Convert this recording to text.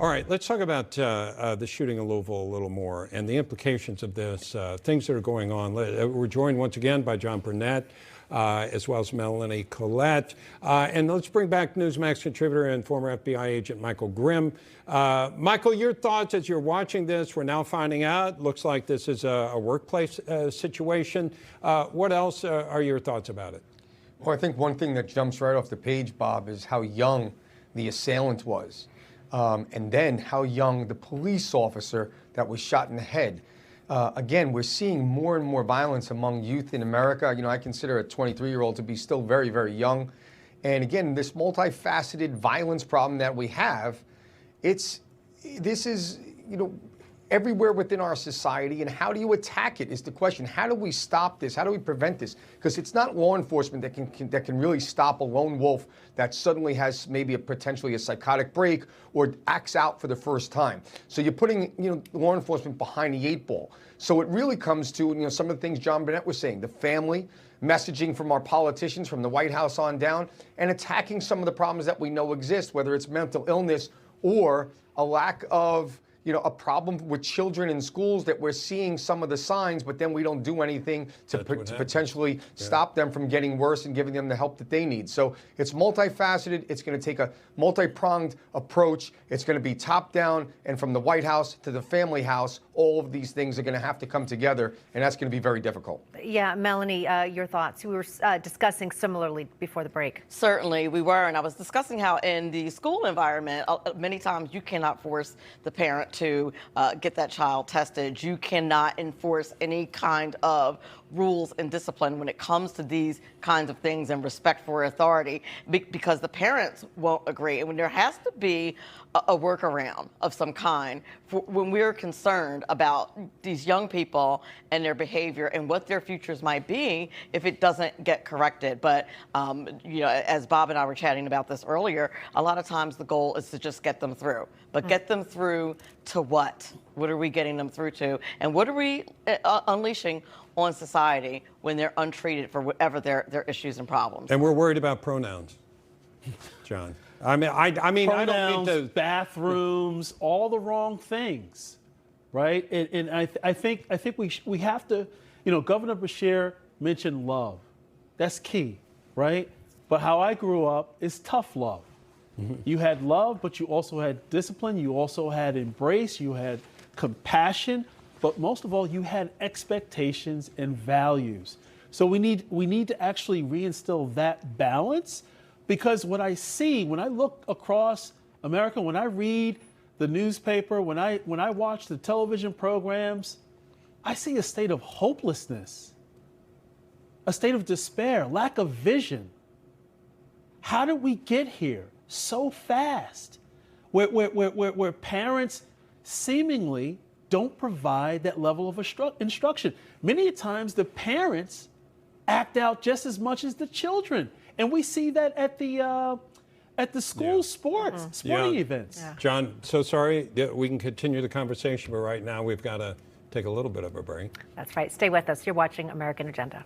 All right, let's talk about the shooting in Louisville a little more and the implications of this, things that are going on. We're joined once again by John Burnett, as well as Melanie, Collette. And let's bring back Newsmax contributor and former FBI agent Michael Grimm. Michael, your thoughts as you're watching this? We're now finding out. Looks like this is a workplace situation. What else are your thoughts about it? Well, I think one thing that jumps right off the page, Bob, is how young the assailant was. And then how young the police officer that was shot in the head. Again, we're seeing more and more violence among youth in America. You know, I consider a 23-year-old to be still very, very young. And again, this multifaceted violence problem that we have, this is, you know, everywhere within our society, and how do you attack it is the question. How do we stop this? How do we prevent this? Because it's not law enforcement that can really stop a lone wolf that suddenly has maybe potentially a psychotic break or acts out for the first time. So you're putting, you know, law enforcement behind the 8-ball. So it really comes to, you know, some of the things John Burnett was saying, the family, messaging from our politicians, from the White House on down, and attacking some of the problems that we know exist, whether it's mental illness or a lack of, you know, a problem with children in schools that we're seeing some of the signs, but then we don't do anything to potentially stop them from getting worse and giving them the help that they need. So it's multifaceted. It's going to take a multi-pronged approach. It's going to be top down, and from the White House to the family house, all of these things are going to have to come together, and that's going to be very difficult. Yeah, Melanie, your thoughts. We were discussing similarly before the break. Certainly we were, and I was discussing how in the school environment, many times you cannot force the parent to get that child tested. You cannot enforce any kind of rules and discipline when it comes to these kinds of things and respect for authority, because the parents won't agree. And when there has to be a workaround of some kind when we're concerned about these young people and their behavior and what their futures might be if it doesn't get corrected. But you know, as Bob and I were chatting about this earlier, a lot of times the goal is to just get them through. But get them through to what? What are we getting them through to? And what are we unleashing on society when they're untreated for whatever their issues and problems? And we're worried about pronouns, John. I mean, pronouns, I don't mean to... bathrooms, all the wrong things, right? And I think we have to, you know, Governor Beshear mentioned love. That's key, right? But how I grew up is tough love. Mm-hmm. You had love, but you also had discipline. You also had embrace. You had compassion. But most of all, you had expectations and values. So we need to actually reinstill that balance, because what I see when I look across America, when I read the newspaper, when I watch the television programs, I see a state of hopelessness, a state of despair, lack of vision. How did we get here so fast, where parents seemingly don't provide that level of instruction? Many times the parents act out just as much as the children, and we see that at the school sporting events. Yeah. John, so sorry. We can continue the conversation, but right now we've got to take a little bit of a break. That's right. Stay with us. You're watching American Agenda.